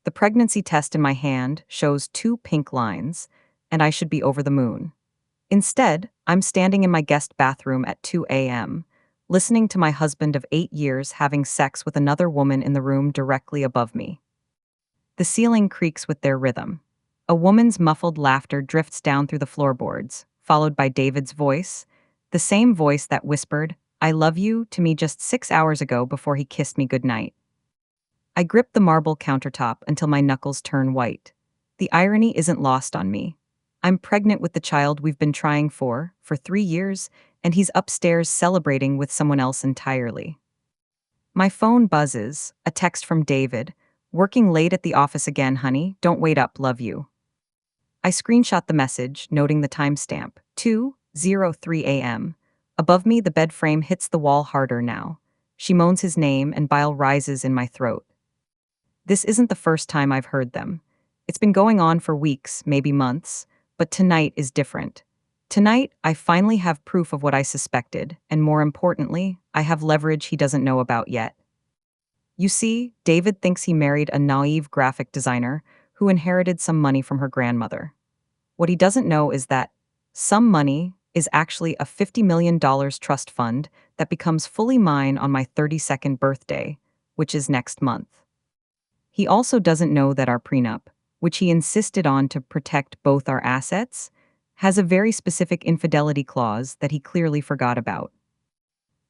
The pregnancy test in my hand shows two pink lines, and I should be over the moon. Instead, I'm standing in my guest bathroom at 2 a.m., listening to my husband of 8 years having sex with another woman in the room directly above me. The ceiling creaks with their rhythm. A woman's muffled laughter drifts down through the floorboards, followed by David's voice, the same voice that whispered, "I love you," to me just 6 hours ago before he kissed me goodnight. I grip the marble countertop until my knuckles turn white. The irony isn't lost on me. I'm pregnant with the child we've been trying for 3 years, and he's upstairs celebrating with someone else entirely. My phone buzzes, a text from David. "Working late at the office again, honey. Don't wait up, love you." I screenshot the message, noting the timestamp, 2:03 a.m. Above me, the bed frame hits the wall harder now. She moans his name and bile rises in my throat. This isn't the first time I've heard them. It's been going on for weeks, maybe months, but tonight is different. Tonight, I finally have proof of what I suspected, and more importantly, I have leverage he doesn't know about yet. You see, David thinks he married a naive graphic designer who inherited some money from her grandmother. What he doesn't know is that some money is actually a $50 million trust fund that becomes fully mine on my 32nd birthday, which is next month. He also doesn't know that our prenup, which he insisted on to protect both our assets, has a very specific infidelity clause that he clearly forgot about.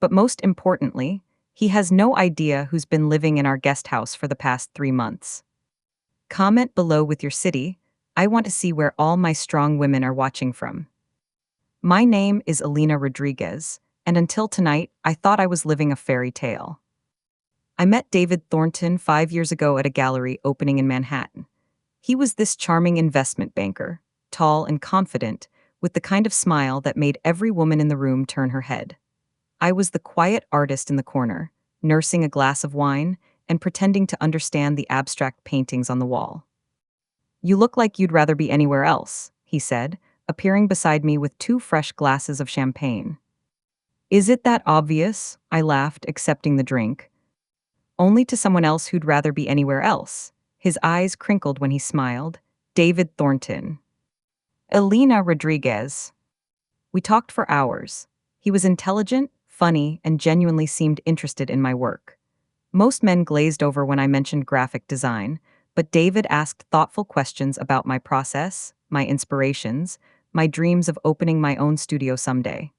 But most importantly, he has no idea who's been living in our guest house for the past 3 months. Comment below with your city. I want to see where all my strong women are watching from. My name is Alina Rodriguez, and until tonight, I thought I was living a fairy tale. I met David Thornton 5 years ago at a gallery opening in Manhattan. He was this charming investment banker, tall and confident, with the kind of smile that made every woman in the room turn her head. I was the quiet artist in the corner, nursing a glass of wine and pretending to understand the abstract paintings on the wall. "You look like you'd rather be anywhere else," he said, appearing beside me with 2 fresh glasses of champagne. "Is it that obvious?" I laughed, accepting the drink. "Only to someone else who'd rather be anywhere else." His eyes crinkled when he smiled. "David Thornton." "Alina Rodriguez." We talked for hours. He was intelligent, funny, and genuinely seemed interested in my work. Most men glazed over when I mentioned graphic design, but David asked thoughtful questions about my process, my inspirations, my dreams of opening my own studio someday.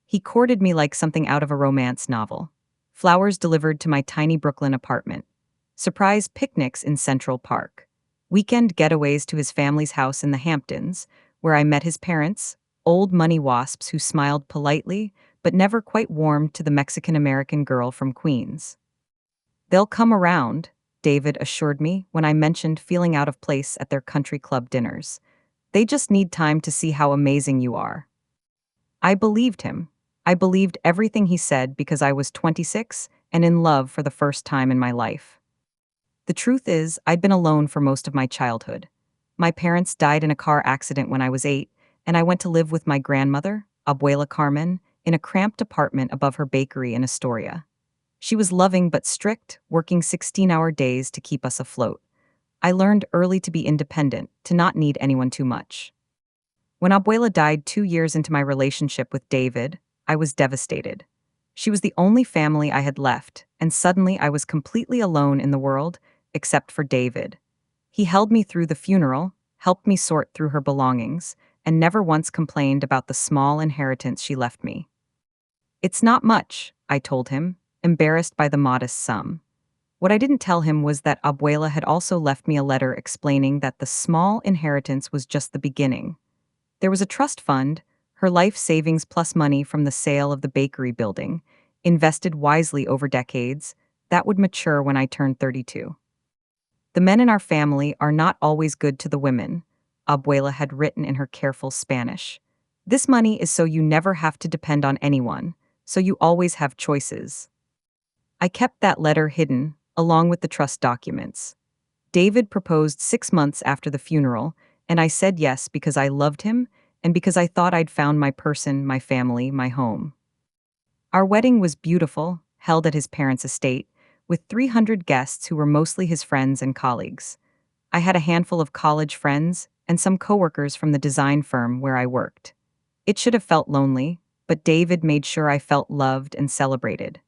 He courted me like something out of a romance novel. Flowers delivered to my tiny Brooklyn apartment. Surprise picnics in Central Park. Weekend getaways to his family's house in the Hamptons, where I met his parents, old money wasps who smiled politely but never quite warmed to the Mexican-American girl from Queens. "They'll come around," David assured me when I mentioned feeling out of place at their country club dinners. "They just need time to see how amazing you are." I believed him. I believed everything he said because I was 26 and in love for the first time in my life. The truth is, I'd been alone for most of my childhood. My parents died in a car accident when I was 8, and I went to live with my grandmother, Abuela Carmen, in a cramped apartment above her bakery in Astoria. She was loving but strict, working 16-hour days to keep us afloat. I learned early to be independent, to not need anyone too much. When Abuela died 2 years into my relationship with David, I was devastated. She was the only family I had left, and suddenly I was completely alone in the world, except for David. He held me through the funeral, helped me sort through her belongings, and never once complained about the small inheritance she left me. "It's not much," I told him, embarrassed by the modest sum. What I didn't tell him was that Abuela had also left me a letter explaining that the small inheritance was just the beginning. There was a trust fund, her life savings plus money from the sale of the bakery building, invested wisely over decades, that would mature when I turned 32. "The men in our family are not always good to the women," Abuela had written in her careful Spanish. "This money is so you never have to depend on anyone, so you always have choices." I kept that letter hidden, along with the trust documents. David proposed 6 months after the funeral, and I said yes because I loved him and because I thought I'd found my person, my family, my home. Our wedding was beautiful, held at his parents' estate, with 300 guests who were mostly his friends and colleagues. I had a handful of college friends and some coworkers from the design firm where I worked. It should have felt lonely, but David made sure I felt loved and celebrated.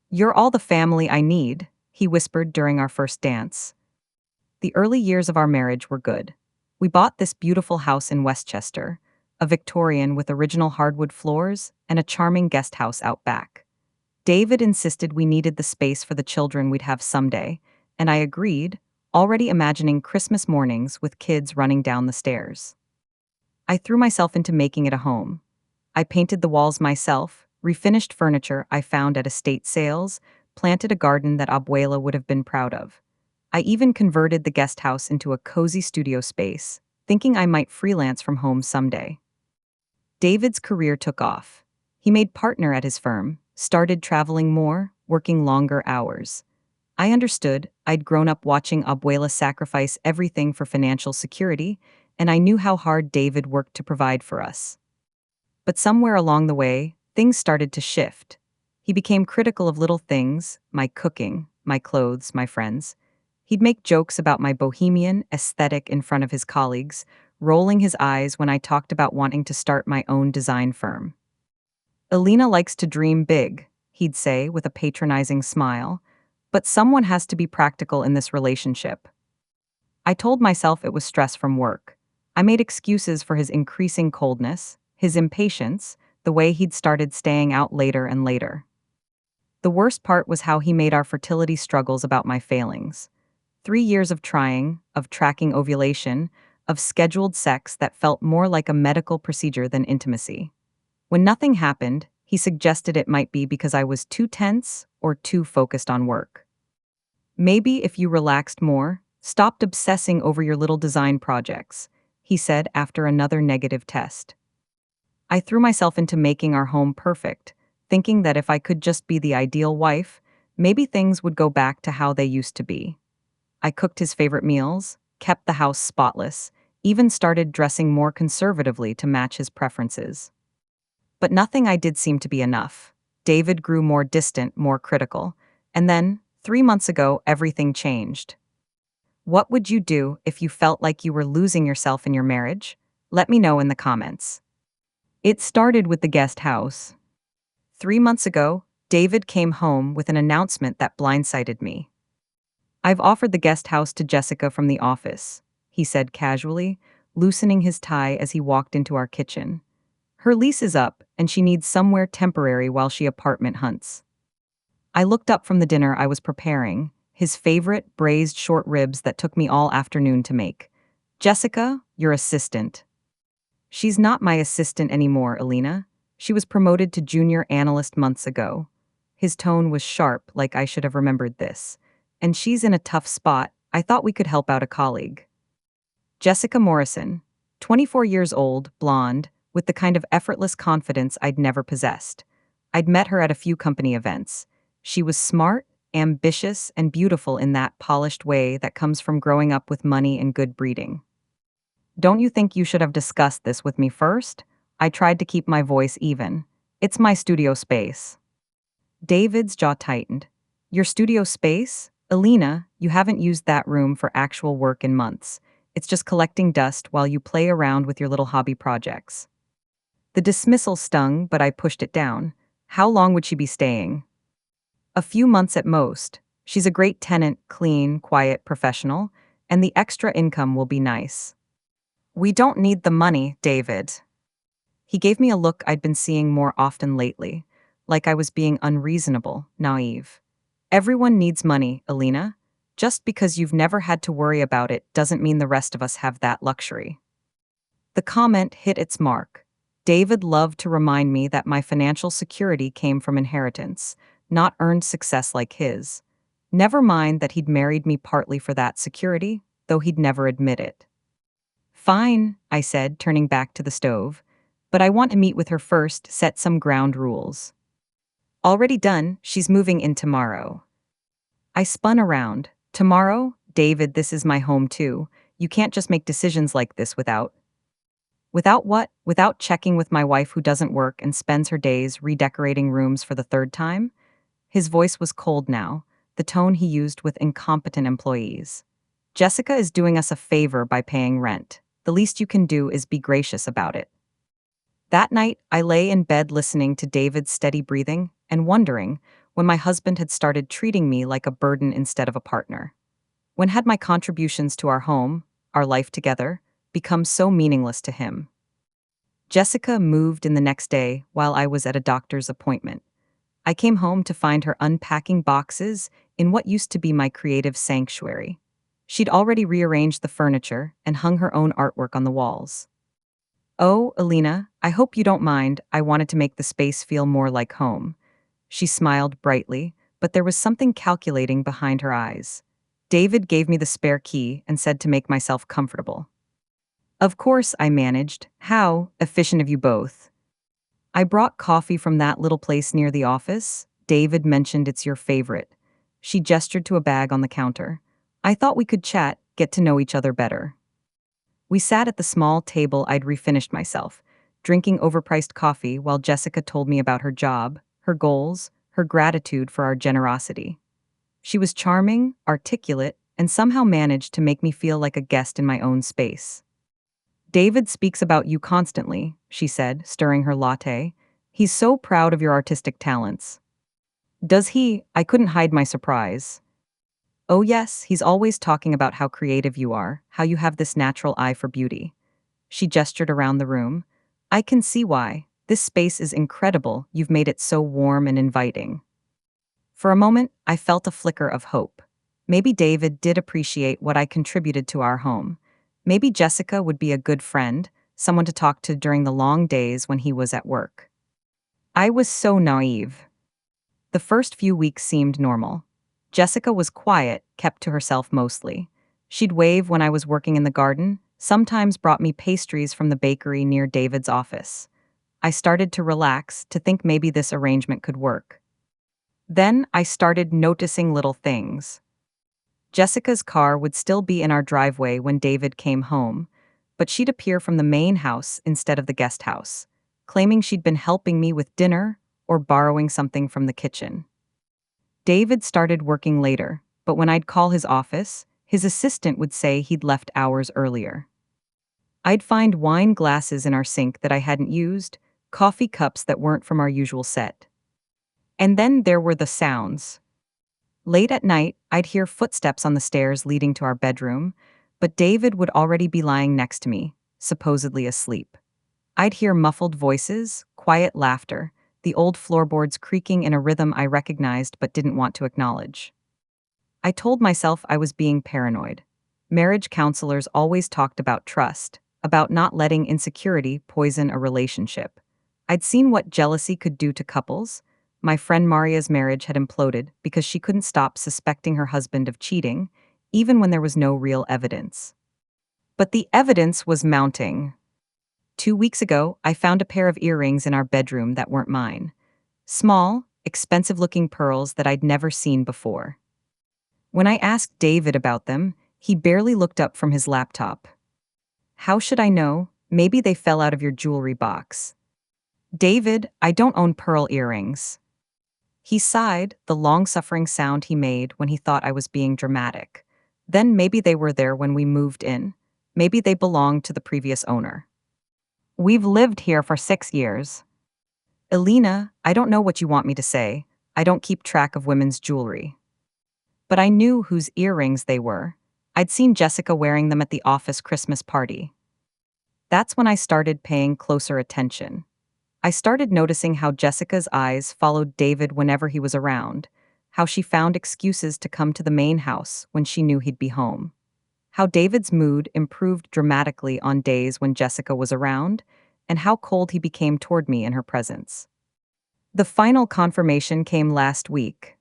"You're all the family I need," he whispered during our first dance. The early years of our marriage were good. We bought this beautiful house in Westchester, a Victorian with original hardwood floors and a charming guest house out back. David insisted we needed the space for the children we'd have someday, and I agreed, already imagining Christmas mornings with kids running down the stairs. I threw myself into making it a home. I painted the walls myself, refinished furniture I found at estate sales, planted a garden that Abuela would have been proud of. I even converted the guest house into a cozy studio space, thinking I might freelance from home someday. David's career took off. He made partner at his firm, started traveling more, working longer hours. I understood. I'd grown up watching Abuela sacrifice everything for financial security, and I knew how hard David worked to provide for us. But somewhere along the way, things started to shift. He became critical of little things, my cooking, my clothes, my friends. He'd make jokes about my bohemian aesthetic in front of his colleagues, rolling his eyes when I talked about wanting to start my own design firm. "Alina likes to dream big," he'd say with a patronizing smile, "but someone has to be practical in this relationship." I told myself it was stress from work. I made excuses for his increasing coldness, his impatience, the way he'd started staying out later and later. The worst part was how he made our fertility struggles about my failings. 3 years of trying, of tracking ovulation, of scheduled sex that felt more like a medical procedure than intimacy. When nothing happened, he suggested it might be because I was too tense or too focused on work. "Maybe if you relaxed more, stopped obsessing over your little design projects," he said after another negative test. I threw myself into making our home perfect, thinking that if I could just be the ideal wife, maybe things would go back to how they used to be. I cooked his favorite meals, kept the house spotless, even started dressing more conservatively to match his preferences. But nothing I did seemed to be enough. David grew more distant, more critical, and then, 3 months ago, everything changed. What would you do if you felt like you were losing yourself in your marriage? Let me know in the comments. It started with the guest house. 3 months ago, David came home with an announcement that blindsided me. "I've offered the guest house to Jessica from the office," he said casually, loosening his tie as he walked into our kitchen. "Her lease is up, and she needs somewhere temporary while she apartment hunts." I looked up from the dinner I was preparing, his favorite braised short ribs that took me all afternoon to make. "Jessica, your assistant." "She's not my assistant anymore, Alina. She was promoted to junior analyst months ago." His tone was sharp, like I should have remembered this. "And she's in a tough spot. I thought we could help out a colleague." Jessica Morrison, 24 years old, blonde, with the kind of effortless confidence I'd never possessed. I'd met her at a few company events. She was smart, ambitious, and beautiful in that polished way that comes from growing up with money and good breeding. "Don't you think you should have discussed this with me first?" I tried to keep my voice even. "It's my studio space." David's jaw tightened. "Your studio space? Alina, you haven't used that room for actual work in months. It's just collecting dust while you play around with your little hobby projects." The dismissal stung, but I pushed it down. How long would she be staying? "A few months at most. She's a great tenant, clean, quiet, professional, and the extra income will be nice." "We don't need the money, David." He gave me a look I'd been seeing more often lately, like I was being unreasonable, naive. "Everyone needs money, Alina. Just because you've never had to worry about it doesn't mean the rest of us have that luxury." The comment hit its mark. David loved to remind me that my financial security came from inheritance, not earned success like his. Never mind that he'd married me partly for that security, though he'd never admit it. "Fine," I said, turning back to the stove. "But I want to meet with her first, set some ground rules." "Already done, she's moving in tomorrow." I spun around. "Tomorrow? David, this is my home too. You can't just make decisions like this without..." "Without what? Without checking with my wife who doesn't work and spends her days redecorating rooms for the third time?" His voice was cold now, the tone he used with incompetent employees. Jessica is doing us a favor by paying rent. The least you can do is be gracious about it. That night, I lay in bed listening to David's steady breathing and wondering when my husband had started treating me like a burden instead of a partner. When had my contributions to our home, our life together, become so meaningless to him? Jessica moved in the next day while I was at a doctor's appointment. I came home to find her unpacking boxes in what used to be my creative sanctuary. She'd already rearranged the furniture and hung her own artwork on the walls. "Oh, Alina, I hope you don't mind. I wanted to make the space feel more like home." She smiled brightly, but there was something calculating behind her eyes. "David gave me the spare key and said to make myself comfortable." Of course, I managed. How efficient of you both. "I brought coffee from that little place near the office. David mentioned it's your favorite." She gestured to a bag on the counter. "I thought we could chat, get to know each other better." We sat at the small table I'd refinished myself, drinking overpriced coffee while Jessica told me about her job, her goals, her gratitude for our generosity. She was charming, articulate, and somehow managed to make me feel like a guest in my own space. "David speaks about you constantly," she said, stirring her latte. "He's so proud of your artistic talents." "Does he?" I couldn't hide my surprise. "Oh yes, he's always talking about how creative you are, how you have this natural eye for beauty." She gestured around the room. "I can see why. This space is incredible. You've made it so warm and inviting." For a moment, I felt a flicker of hope. Maybe David did appreciate what I contributed to our home. Maybe Jessica would be a good friend, someone to talk to during the long days when he was at work. I was so naive. The first few weeks seemed normal. Jessica was quiet, kept to herself mostly. She'd wave when I was working in the garden, sometimes brought me pastries from the bakery near David's office. I started to relax, to think maybe this arrangement could work. Then I started noticing little things. Jessica's car would still be in our driveway when David came home, but she'd appear from the main house instead of the guest house, claiming she'd been helping me with dinner or borrowing something from the kitchen. David started working later, but when I'd call his office, his assistant would say he'd left hours earlier. I'd find wine glasses in our sink that I hadn't used, coffee cups that weren't from our usual set. And then there were the sounds. Late at night, I'd hear footsteps on the stairs leading to our bedroom, but David would already be lying next to me, supposedly asleep. I'd hear muffled voices, quiet laughter, the old floorboards creaking in a rhythm I recognized but didn't want to acknowledge. I told myself I was being paranoid. Marriage counselors always talked about trust, about not letting insecurity poison a relationship. I'd seen what jealousy could do to couples. My friend Maria's marriage had imploded because she couldn't stop suspecting her husband of cheating, even when there was no real evidence. But the evidence was mounting. 2 weeks ago, I found a pair of earrings in our bedroom that weren't mine. Small, expensive-looking pearls that I'd never seen before. When I asked David about them, he barely looked up from his laptop. "How should I know? Maybe they fell out of your jewelry box." "David, I don't own pearl earrings." He sighed, the long-suffering sound he made when he thought I was being dramatic. "Then maybe they were there when we moved in. Maybe they belonged to the previous owner." "We've lived here for 6 years. "Alina, I don't know what you want me to say. I don't keep track of women's jewelry." But I knew whose earrings they were. I'd seen Jessica wearing them at the office Christmas party. That's when I started paying closer attention. I started noticing how Jessica's eyes followed David whenever he was around, how she found excuses to come to the main house when she knew he'd be home, how David's mood improved dramatically on days when Jessica was around, and how cold he became toward me in her presence. The final confirmation came last week.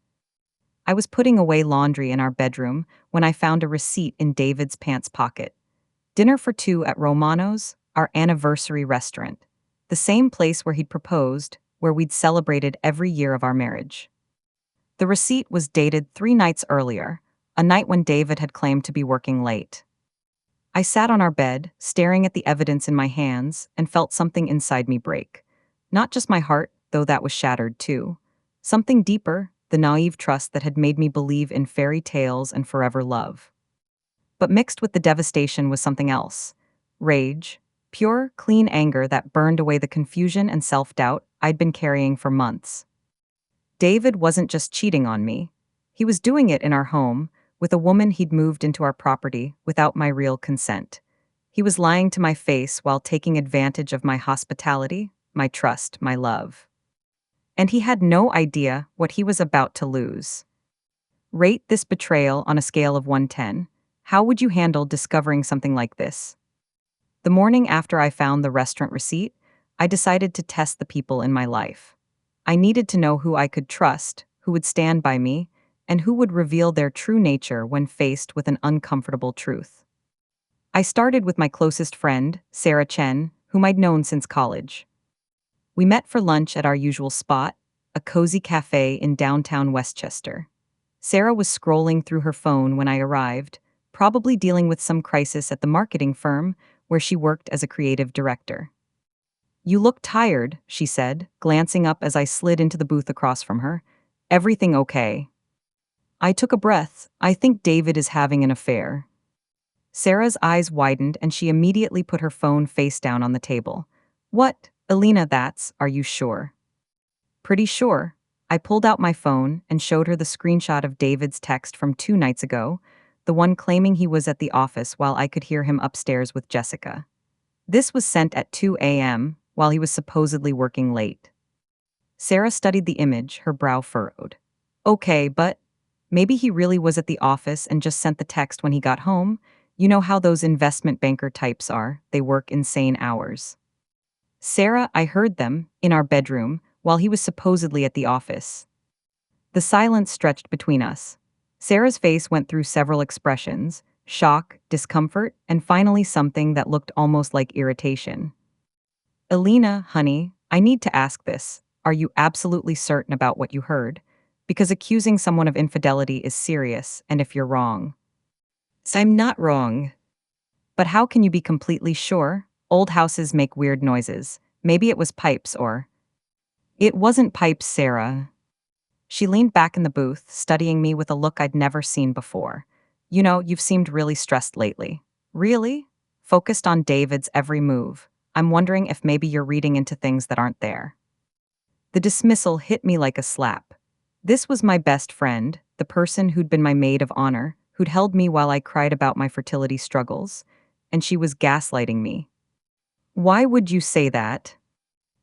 I was putting away laundry in our bedroom when I found a receipt in David's pants pocket. Dinner for two at Romano's, our anniversary restaurant. The same place where he'd proposed, where we'd celebrated every year of our marriage. The receipt was dated 3 nights earlier, a night when David had claimed to be working late. I sat on our bed, staring at the evidence in my hands, and felt something inside me break. Not just my heart, though that was shattered too. Something deeper, the naive trust that had made me believe in fairy tales and forever love. But mixed with the devastation was something else: rage, pure, clean anger that burned away the confusion and self doubt I'd been carrying for months. David wasn't just cheating on me, he was doing it in our home, with a woman he'd moved into our property without my real consent. He was lying to my face while taking advantage of my hospitality, my trust, my love. And he had no idea what he was about to lose. Rate this betrayal on a scale of 1 to 10. How would you handle discovering something like this? The morning after I found the restaurant receipt, I decided to test the people in my life. I needed to know who I could trust, who would stand by me, and who would reveal their true nature when faced with an uncomfortable truth. I started with my closest friend, Sarah Chen, whom I'd known since college. We met for lunch at our usual spot, a cozy cafe in downtown Westchester. Sarah was scrolling through her phone when I arrived, probably dealing with some crisis at the marketing firm where she worked as a creative director. "You look tired," she said, glancing up as I slid into the booth across from her. "Everything okay?" I took a breath. "I think David is having an affair." Sarah's eyes widened and she immediately put her phone face down on the table. "What? Alina, are you sure?" "Pretty sure." I pulled out my phone and showed her the screenshot of David's text from 2 nights ago, the one claiming he was at the office while I could hear him upstairs with Jessica. This was sent at 2 a.m., while he was supposedly working late. Sarah studied the image, her brow furrowed. "Okay, but maybe he really was at the office and just sent the text when he got home. You know how those investment banker types are, they work insane hours." "Sarah, I heard them, in our bedroom, while he was supposedly at the office." The silence stretched between us. Sarah's face went through several expressions: shock, discomfort, and finally something that looked almost like irritation. "Alina, honey, I need to ask this. Are you absolutely certain about what you heard? Because accusing someone of infidelity is serious, and if you're wrong." "I'm not wrong." "But how can you be completely sure? Old houses make weird noises. Maybe it was pipes or—" "It wasn't pipes, Sarah." She leaned back in the booth, studying me with a look I'd never seen before. "You know, you've seemed really stressed lately." "Really?" "Focused on David's every move. I'm wondering if maybe you're reading into things that aren't there." The dismissal hit me like a slap. This was my best friend, the person who'd been my maid of honor, who'd held me while I cried about my fertility struggles, and she was gaslighting me. "Why would you say that?"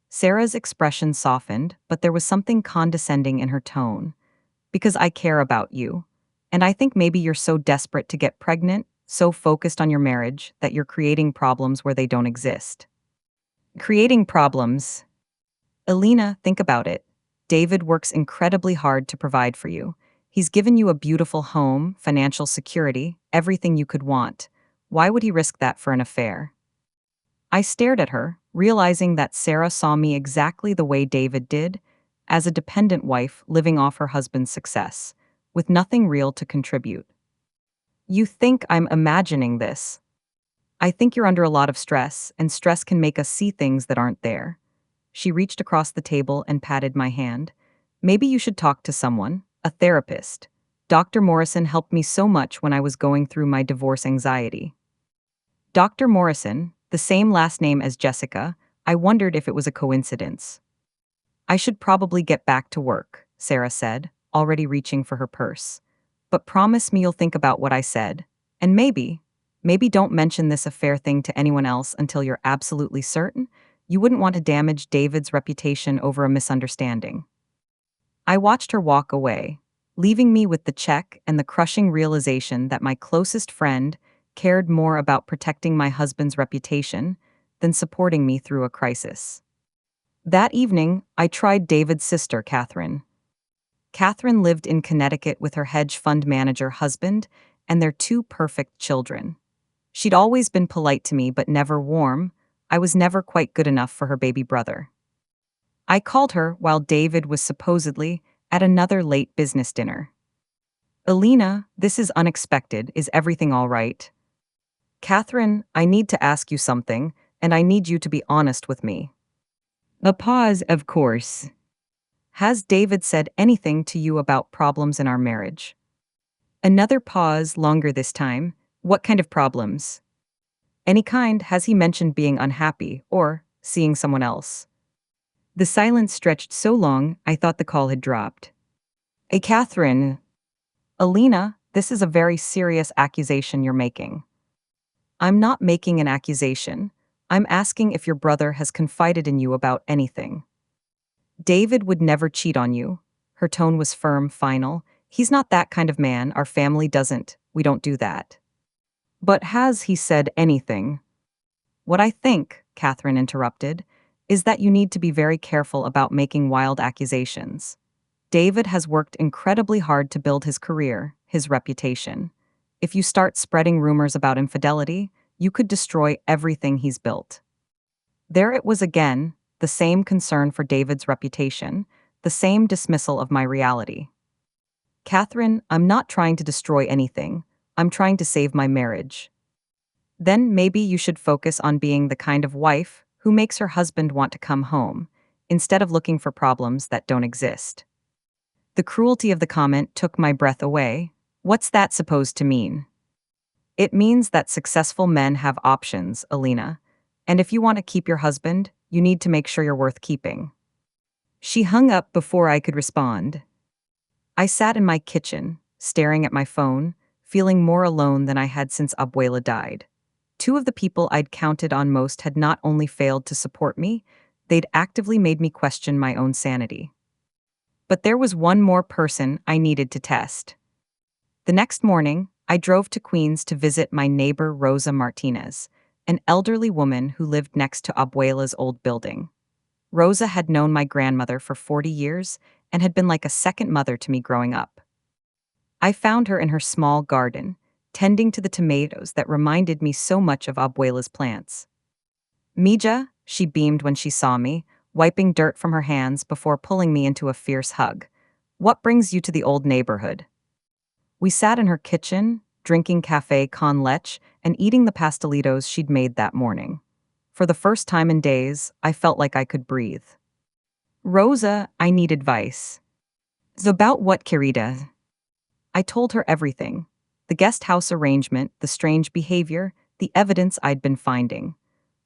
Sarah's expression softened, but there was something condescending in her tone. "Because I care about you. And I think maybe you're so desperate to get pregnant, so focused on your marriage, that you're creating problems where they don't exist." "Creating problems?" "Alina, think about it. David works incredibly hard to provide for you. He's given you a beautiful home, financial security, everything you could want. Why would he risk that for an affair?" I stared at her, realizing that Sarah saw me exactly the way David did, as a dependent wife living off her husband's success, with nothing real to contribute. "You think I'm imagining this?" "I think you're under a lot of stress, and stress can make us see things that aren't there." She reached across the table and patted my hand. "Maybe you should talk to someone, a therapist. Dr. Morrison helped me so much when I was going through my divorce anxiety." Dr. Morrison, the same last name as Jessica, I wondered if it was a coincidence. "I should probably get back to work," Sarah said, already reaching for her purse. "But promise me you'll think about what I said. And maybe don't mention this affair thing to anyone else until you're absolutely certain. You wouldn't want to damage David's reputation over a misunderstanding." I watched her walk away, leaving me with the check and the crushing realization that my closest friend cared more about protecting my husband's reputation than supporting me through a crisis. That evening, I tried David's sister, Catherine. Catherine lived in Connecticut with her hedge fund manager husband and their 2 perfect children. She'd always been polite to me but never warm. I was never quite good enough for her baby brother. I called her while David was supposedly at another late business dinner. "Alina, this is unexpected. Is everything all right?" "Catherine, I need to ask you something, and I need you to be honest with me." A pause, of course. Has David said anything to you about problems in our marriage? Another pause, longer this time. What kind of problems? Any kind. Has he mentioned being unhappy or seeing someone else? The silence stretched so long, I thought the call had dropped. Catherine. Alina, this is a very serious accusation you're making. I'm not making an accusation. I'm asking if your brother has confided in you about anything. David would never cheat on you. Her tone was firm, final. He's not that kind of man. Our family doesn't. We don't do that. But has he said anything? What I think, Catherine interrupted, is that you need to be very careful about making wild accusations. David has worked incredibly hard to build his career, his reputation. If you start spreading rumors about infidelity, you could destroy everything he's built. There it was again, the same concern for David's reputation, the same dismissal of my reality. Catherine, I'm not trying to destroy anything. I'm trying to save my marriage. Then maybe you should focus on being the kind of wife who makes her husband want to come home, instead of looking for problems that don't exist. The cruelty of the comment took my breath away. What's that supposed to mean? It means that successful men have options, Alina. And if you want to keep your husband, you need to make sure you're worth keeping. She hung up before I could respond. I sat in my kitchen, staring at my phone, feeling more alone than I had since Abuela died. Two of the people I'd counted on most had not only failed to support me, they'd actively made me question my own sanity. But there was one more person I needed to test. The next morning, I drove to Queens to visit my neighbor Rosa Martinez, an elderly woman who lived next to Abuela's old building. Rosa had known my grandmother for 40 years and had been like a second mother to me growing up. I found her in her small garden, tending to the tomatoes that reminded me so much of Abuela's plants. Mija, she beamed when she saw me, wiping dirt from her hands before pulling me into a fierce hug. What brings you to the old neighborhood? We sat in her kitchen, drinking café con leche and eating the pastelitos she'd made that morning. For the first time in days, I felt like I could breathe. Rosa, I need advice. About what, querida? I told her everything. The guest house arrangement, the strange behavior, the evidence I'd been finding.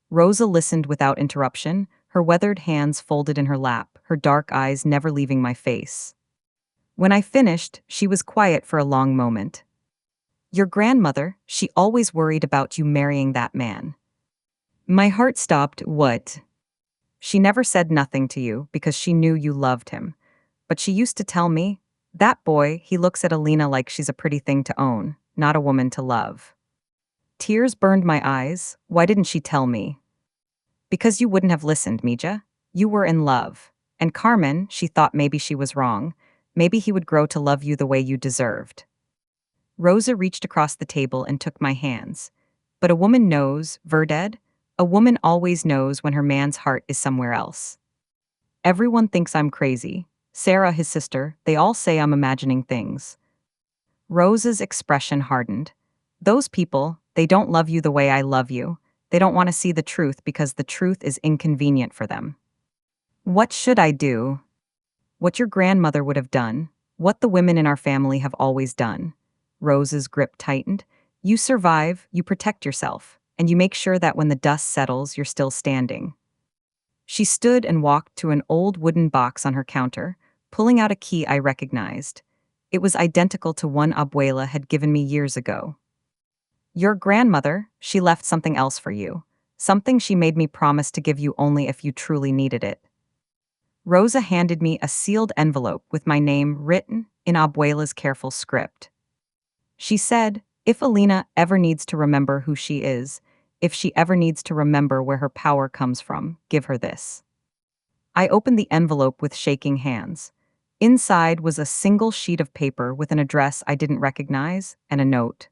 Rosa listened without interruption, her weathered hands folded in her lap, her dark eyes never leaving my face. When I finished, she was quiet for a long moment. Your grandmother, she always worried about you marrying that man. My heart stopped. What? She never said nothing to you because she knew you loved him. But she used to tell me, that boy, he looks at Alina like she's a pretty thing to own, not a woman to love. Tears burned my eyes. Why didn't she tell me? Because you wouldn't have listened, Mija. You were in love. And Carmen, she thought maybe she was wrong. Maybe he would grow to love you the way you deserved. Rosa reached across the table and took my hands. But a woman knows, Verded? A woman always knows when her man's heart is somewhere else. Everyone thinks I'm crazy. Sarah, his sister, they all say I'm imagining things. Rosa's expression hardened. Those people, they don't love you the way I love you. They don't want to see the truth because the truth is inconvenient for them. What should I do? What your grandmother would have done. What the women in our family have always done. Rosa's grip tightened. You survive, you protect yourself, and you make sure that when the dust settles, you're still standing. She stood and walked to an old wooden box on her counter, pulling out a key I recognized. It was identical to one Abuela had given me years ago. Your grandmother, she left something else for you. Something she made me promise to give you only if you truly needed it. Rosa handed me a sealed envelope with my name written in Abuela's careful script. She said, if Alina ever needs to remember who she is, if she ever needs to remember where her power comes from, give her this. I opened the envelope with shaking hands. Inside was a single sheet of paper with an address I didn't recognize and a note.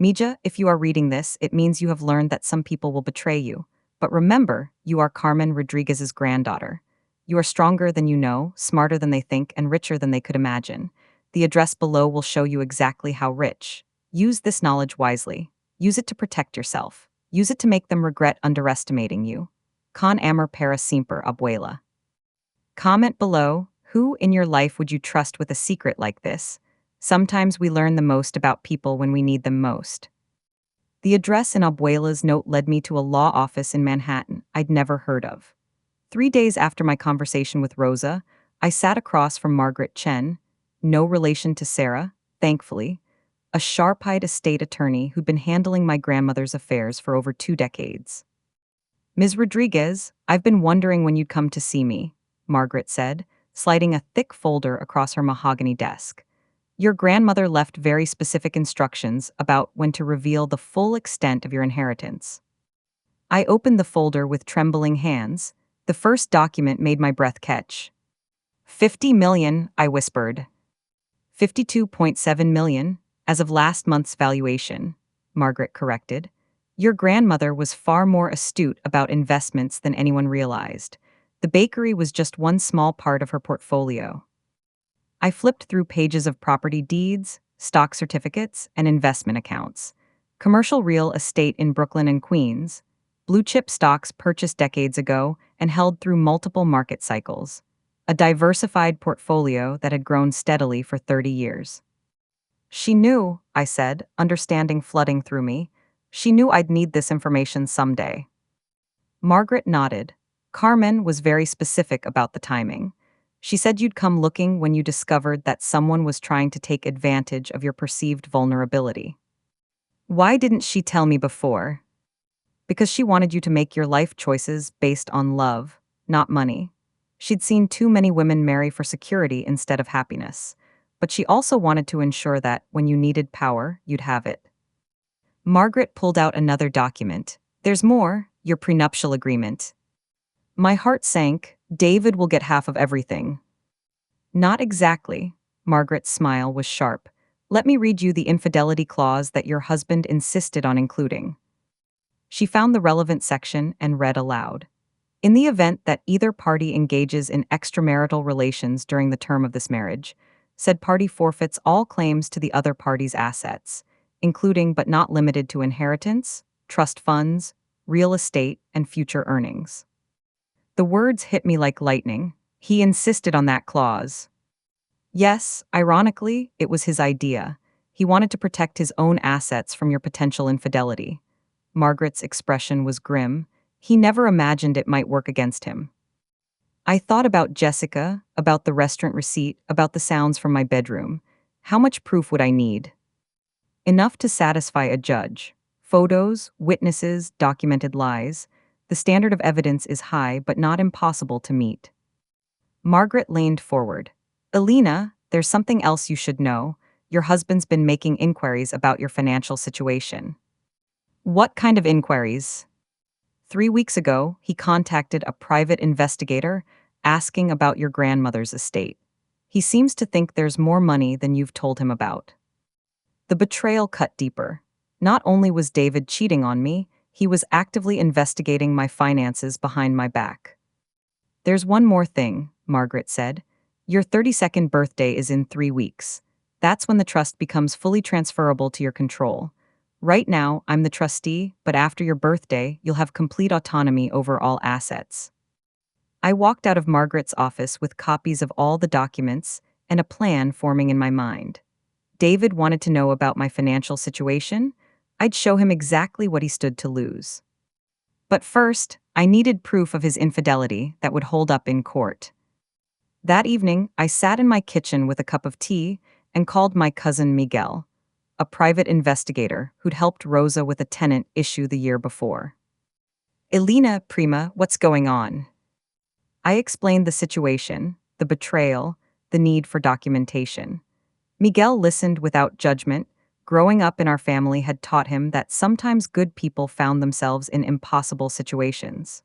Mija, if you are reading this, it means you have learned that some people will betray you. But remember, you are Carmen Rodriguez's granddaughter. You are stronger than you know, smarter than they think, and richer than they could imagine. The address below will show you exactly how rich. Use this knowledge wisely. Use it to protect yourself. Use it to make them regret underestimating you. Con amor para siempre, abuela. Comment below, Who in your life would you trust with a secret like this? Sometimes we learn the most about people when we need them most. The address in Abuela's note led me to a law office in Manhattan I'd never heard of. 3 days after my conversation with Rosa, I sat across from Margaret Chen, no relation to Sarah, thankfully, a sharp-eyed estate attorney who'd been handling my grandmother's affairs for over 2 decades. Ms. Rodriguez, I've been wondering when you'd come to see me, Margaret said, sliding a thick folder across her mahogany desk. Your grandmother left very specific instructions about when to reveal the full extent of your inheritance. I opened the folder with trembling hands. The first document made my breath catch. 50 million, I whispered. 52.7 million, as of last month's valuation, Margaret corrected. Your grandmother was far more astute about investments than anyone realized. The bakery was just one small part of her portfolio. I flipped through pages of property deeds, stock certificates, and investment accounts. Commercial real estate in Brooklyn and Queens, blue-chip stocks purchased decades ago and held through multiple market cycles. A diversified portfolio that had grown steadily for 30 years. She knew, I said, understanding flooding through me. She knew I'd need this information someday. Margaret nodded. Carmen was very specific about the timing. She said you'd come looking when you discovered that someone was trying to take advantage of your perceived vulnerability. Why didn't she tell me before? Because she wanted you to make your life choices based on love, not money. She'd seen too many women marry for security instead of happiness. But she also wanted to ensure that, when you needed power, you'd have it. Margaret pulled out another document. There's more, your prenuptial agreement. My heart sank. David will get half of everything. Not exactly. Margaret's smile was sharp. Let me read you the infidelity clause that your husband insisted on including. She found the relevant section and read aloud. In the event that either party engages in extramarital relations during the term of this marriage, said party forfeits all claims to the other party's assets, including but not limited to inheritance, trust funds, real estate, and future earnings. The words hit me like lightning. He insisted on that clause. Yes, ironically, it was his idea. He wanted to protect his own assets from your potential infidelity. Margaret's expression was grim. He never imagined it might work against him. I thought about Jessica, about the restaurant receipt, about the sounds from my bedroom. How much proof would I need? Enough to satisfy a judge. Photos, witnesses, documented lies. The standard of evidence is high but not impossible to meet. Margaret leaned forward. Elena, there's something else you should know. Your husband's been making inquiries about your financial situation. What kind of inquiries? 3 weeks ago, he contacted a private investigator asking about your grandmother's estate. He seems to think there's more money than you've told him about. The betrayal cut deeper. Not only was David cheating on me, he was actively investigating my finances behind my back. There's one more thing, Margaret said. Your 32nd birthday is in 3 weeks. That's when the trust becomes fully transferable to your control. Right now, I'm the trustee, but after your birthday, you'll have complete autonomy over all assets. I walked out of Margaret's office with copies of all the documents and a plan forming in my mind. David wanted to know about my financial situation. I'd show him exactly what he stood to lose. But first, I needed proof of his infidelity that would hold up in court. That evening, I sat in my kitchen with a cup of tea and called my cousin Miguel, a private investigator who'd helped Rosa with a tenant issue the year before. Elena, prima, what's going on? I explained the situation, the betrayal, the need for documentation. Miguel listened without judgment. Growing up in our family had taught him that sometimes good people found themselves in impossible situations.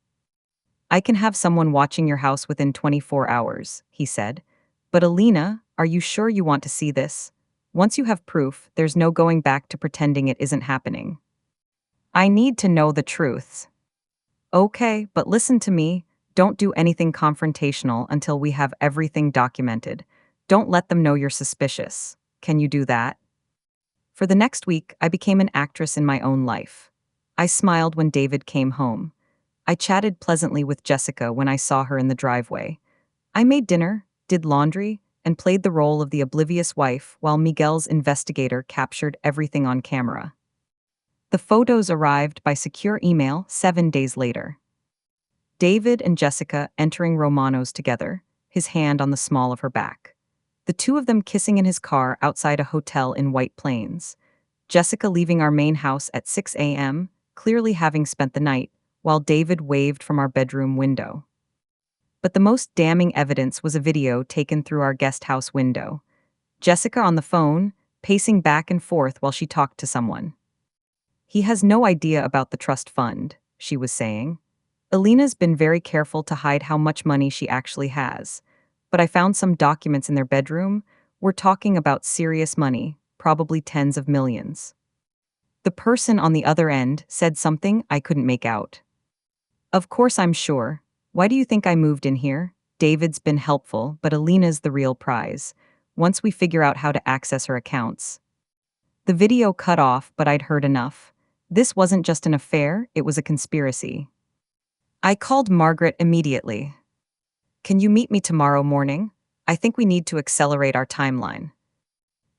I can have someone watching your house within 24 hours, he said. But Elena, are you sure you want to see this? Once you have proof, there's no going back to pretending it isn't happening. I need to know the truth. Okay, but listen to me. Don't do anything confrontational until we have everything documented. Don't let them know you're suspicious. Can you do that? For the next week, I became an actress in my own life. I smiled when David came home. I chatted pleasantly with Jessica when I saw her in the driveway. I made dinner, did laundry, and played the role of the oblivious wife while Miguel's investigator captured everything on camera. The photos arrived by secure email 7 days later. David and Jessica entering Romano's together, his hand on the small of her back. The two of them kissing in his car outside a hotel in White Plains. Jessica leaving our main house at 6 a.m., clearly having spent the night, while David waved from our bedroom window. But the most damning evidence was a video taken through our guest house window. Jessica on the phone, pacing back and forth while she talked to someone. "He has no idea about the trust fund," she was saying. "Alina's been very careful to hide how much money she actually has. But I found some documents in their bedroom. We're talking about serious money, probably tens of millions." The person on the other end said something I couldn't make out. "Of course I'm sure. Why do you think I moved in here? David's been helpful, but Alina's the real prize. Once we figure out how to access her accounts." The video cut off, but I'd heard enough. This wasn't just an affair, it was a conspiracy. I called Margaret immediately. "Can you meet me tomorrow morning? I think we need to accelerate our timeline."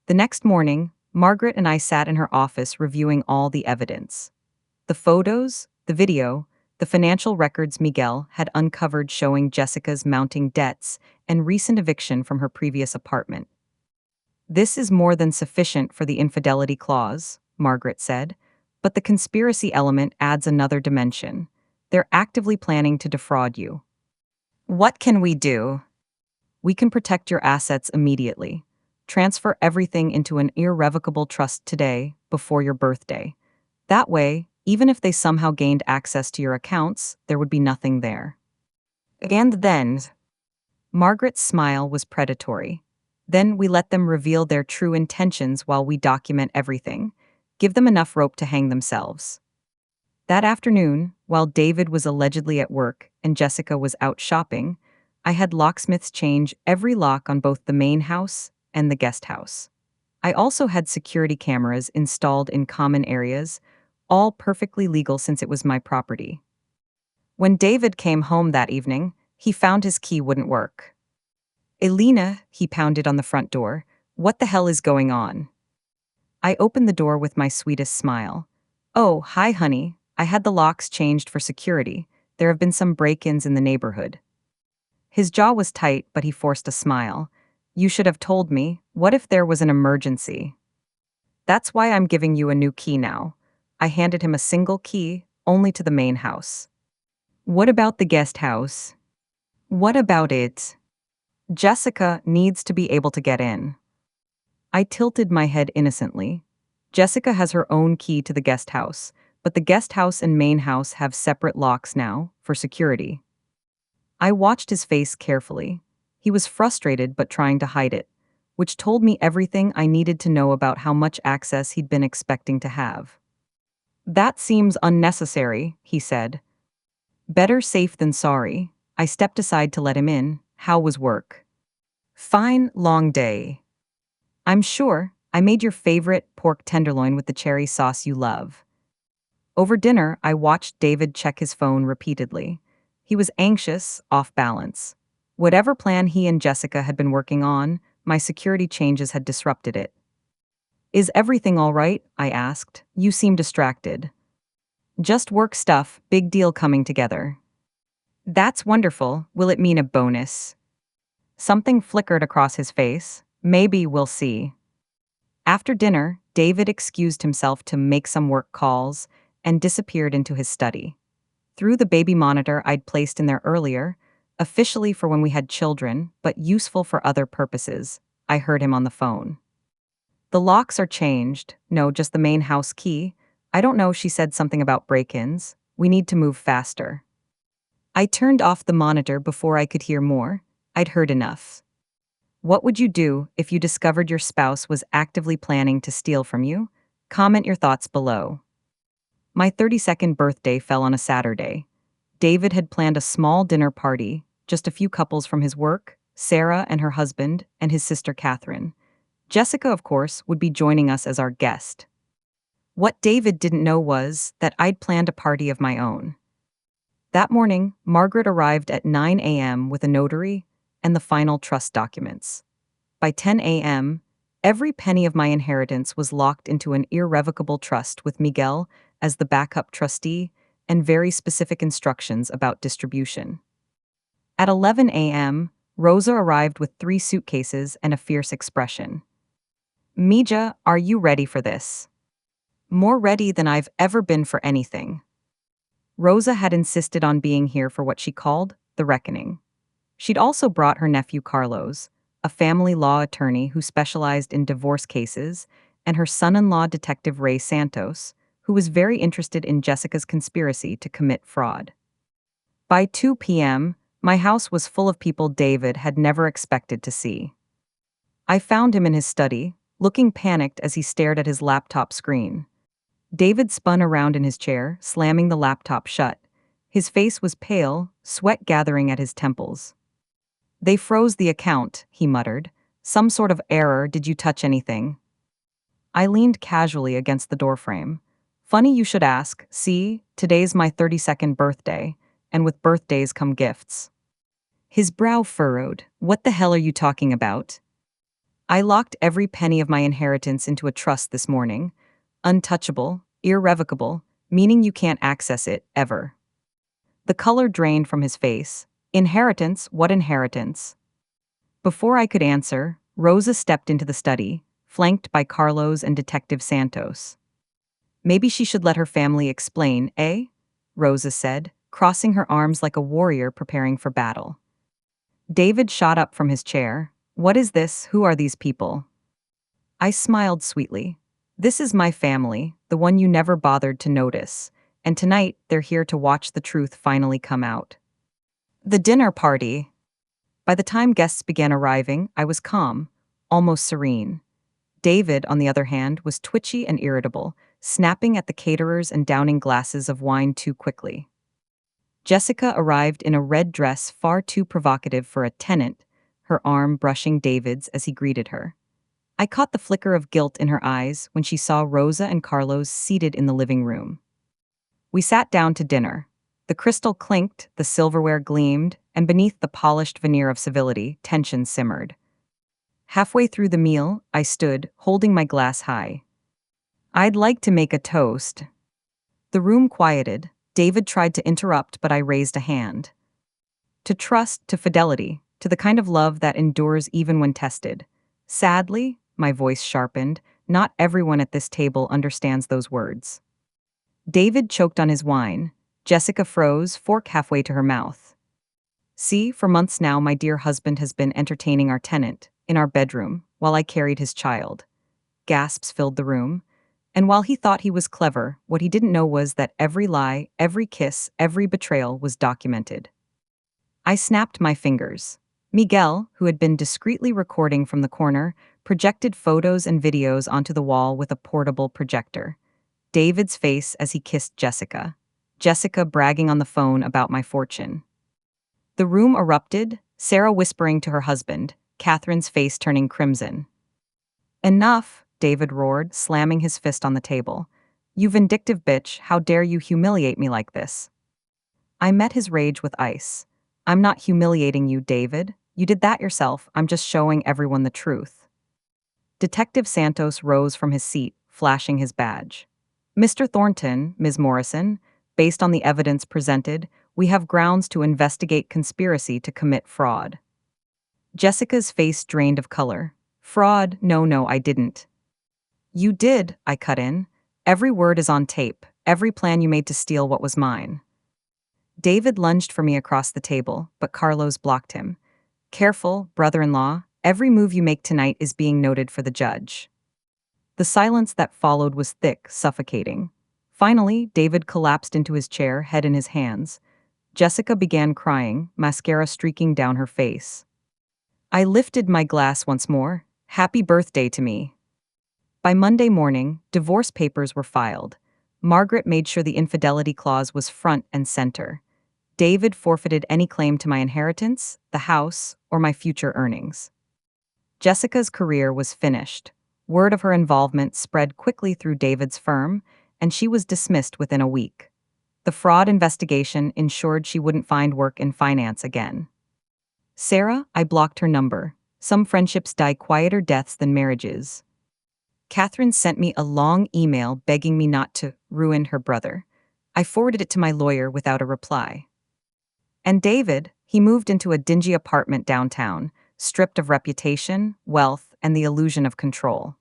The next morning, Margaret and I sat in her office reviewing all the evidence. The photos, the video, the financial records Miguel had uncovered showing Jessica's mounting debts and recent eviction from her previous apartment. "This is more than sufficient for the infidelity clause," Margaret said, "but the conspiracy element adds another dimension. They're actively planning to defraud you." "What can we do?" "We can protect your assets immediately. Transfer everything into an irrevocable trust today, before your birthday. That way, even if they somehow gained access to your accounts, there would be nothing there." "And then?" Margaret's smile was predatory. "Then we let them reveal their true intentions while we document everything. Give them enough rope to hang themselves." That afternoon, while David was allegedly at work and Jessica was out shopping, I had locksmiths change every lock on both the main house and the guest house. I also had security cameras installed in common areas, all perfectly legal since it was my property. When David came home that evening, he found his key wouldn't work. "Alina," he pounded on the front door, "what the hell is going on?" I opened the door with my sweetest smile. "Oh, hi honey, I had the locks changed for security. There have been some break-ins in the neighborhood." His jaw was tight, but he forced a smile. "You should have told me. What if there was an emergency?" "That's why I'm giving you a new key now." I handed him a single key, only to the main house. "What about the guest house?" "What about it?" "Jessica needs to be able to get in." I tilted my head innocently. "Jessica has her own key to the guest house, but the guest house and main house have separate locks now, for security." I watched his face carefully. He was frustrated but trying to hide it, which told me everything I needed to know about how much access he'd been expecting to have. "That seems unnecessary," he said. "Better safe than sorry." I stepped aside to let him in. "How was work?" "Fine, long day." "I'm sure. I made your favorite pork tenderloin with the cherry sauce you love." Over dinner, I watched David check his phone repeatedly. He was anxious, off balance. Whatever plan he and Jessica had been working on, my security changes had disrupted it. "Is everything all right?" I asked. "You seem distracted." "Just work stuff, big deal coming together." "That's wonderful. Will it mean a bonus?" Something flickered across his face. "Maybe we'll see." After dinner, David excused himself to make some work calls and disappeared into his study. Through the baby monitor I'd placed in there earlier, officially for when we had children, but useful for other purposes, I heard him on the phone. "The locks are changed. No, just the main house key. I don't know," she said something about break-ins. "We need to move faster." I turned off the monitor before I could hear more. I'd heard enough. What would you do if you discovered your spouse was actively planning to steal from you? Comment your thoughts below. My 32nd birthday fell on a Saturday. David had planned a small dinner party, just a few couples from his work, Sarah and her husband, and his sister Catherine. Jessica, of course, would be joining us as our guest. What David didn't know was that I'd planned a party of my own. That morning, Margaret arrived at 9 a.m. with a notary, and the final trust documents. By 10 a.m., every penny of my inheritance was locked into an irrevocable trust with Miguel as the backup trustee and very specific instructions about distribution. At 11 a.m., Rosa arrived with 3 suitcases and a fierce expression. Mija, are you ready for this? More ready than I've ever been for anything. Rosa had insisted on being here for what she called the reckoning. She'd also brought her nephew Carlos, a family law attorney who specialized in divorce cases, and her son-in-law Detective Ray Santos, who was very interested in Jessica's conspiracy to commit fraud. By 2 p.m., my house was full of people David had never expected to see. I found him in his study, looking panicked as he stared at his laptop screen. David spun around in his chair, slamming the laptop shut. His face was pale, sweat gathering at his temples. They froze the account, he muttered. Some sort of error, did you touch anything? I leaned casually against the doorframe. Funny you should ask, see, today's my 32nd birthday, and with birthdays come gifts. His brow furrowed. What the hell are you talking about? I locked every penny of my inheritance into a trust this morning. Untouchable, irrevocable, meaning you can't access it, ever. The color drained from his face. Inheritance, what inheritance? Before I could answer, Rosa stepped into the study, flanked by Carlos and Detective Santos. Maybe she should let her family explain, eh? Rosa said, crossing her arms like a warrior preparing for battle. David shot up from his chair. What is this? Who are these people? I smiled sweetly. This is my family, the one you never bothered to notice, and tonight they're here to watch the truth finally come out. The dinner party. By the time guests began arriving, I was calm, almost serene. David, on the other hand, was twitchy and irritable, snapping at the caterers and downing glasses of wine too quickly. Jessica arrived in a red dress far too provocative for a tenant, her arm brushing David's as he greeted her. I caught the flicker of guilt in her eyes when she saw Rosa and Carlos seated in the living room. We sat down to dinner. The crystal clinked, the silverware gleamed, and beneath the polished veneer of civility, tension simmered. Halfway through the meal, I stood, holding my glass high. I'd like to make a toast. The room quieted. David tried to interrupt, but I raised a hand. To trust, to fidelity, to the kind of love that endures even when tested. Sadly, my voice sharpened, not everyone at this table understands those words. David choked on his wine. Jessica froze, fork halfway to her mouth. See, for months now my dear husband has been entertaining our tenant, in our bedroom, while I carried his child. Gasps filled the room. And while he thought he was clever, what he didn't know was that every lie, every kiss, every betrayal was documented. I snapped my fingers. Miguel, who had been discreetly recording from the corner, projected photos and videos onto the wall with a portable projector. David's face as he kissed Jessica. Jessica bragging on the phone about my fortune. The room erupted, Sarah whispering to her husband, Catherine's face turning crimson. Enough, David roared, slamming his fist on the table. You vindictive bitch, how dare you humiliate me like this? I met his rage with ice. I'm not humiliating you, David. You did that yourself, I'm just showing everyone the truth. Detective Santos rose from his seat, flashing his badge. Mr. Thornton, Ms. Morrison, based on the evidence presented, we have grounds to investigate conspiracy to commit fraud. Jessica's face drained of color. Fraud? No, I didn't. You did, I cut in. Every word is on tape, every plan you made to steal what was mine. David lunged for me across the table, but Carlos blocked him. Careful, brother-in-law, every move you make tonight is being noted for the judge. The silence that followed was thick, suffocating. Finally, David collapsed into his chair, head in his hands. Jessica began crying, mascara streaking down her face. I lifted my glass once more. Happy birthday to me. By Monday morning, divorce papers were filed. Margaret made sure the infidelity clause was front and center. David forfeited any claim to my inheritance, the house, or my future earnings. Jessica's career was finished. Word of her involvement spread quickly through David's firm, and she was dismissed within a week. The fraud investigation ensured she wouldn't find work in finance again. Sarah, I blocked her number. Some friendships die quieter deaths than marriages. Catherine sent me a long email begging me not to ruin her brother. I forwarded it to my lawyer without a reply. And David, he moved into a dingy apartment downtown, stripped of reputation, wealth, and the illusion of control.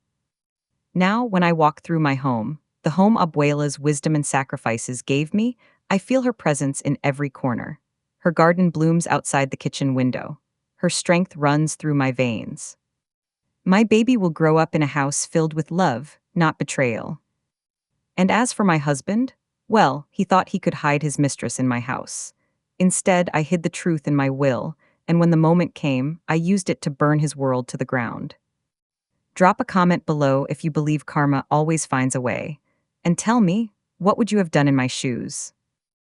Now, when I walk through my home, the home Abuela's wisdom and sacrifices gave me, I feel her presence in every corner. Her garden blooms outside the kitchen window. Her strength runs through my veins. My baby will grow up in a house filled with love, not betrayal. And as for my husband, well, he thought he could hide his mistress in my house. Instead, I hid the truth in my will, and when the moment came, I used it to burn his world to the ground. Drop a comment below if you believe karma always finds a way. And tell me, what would you have done in my shoes?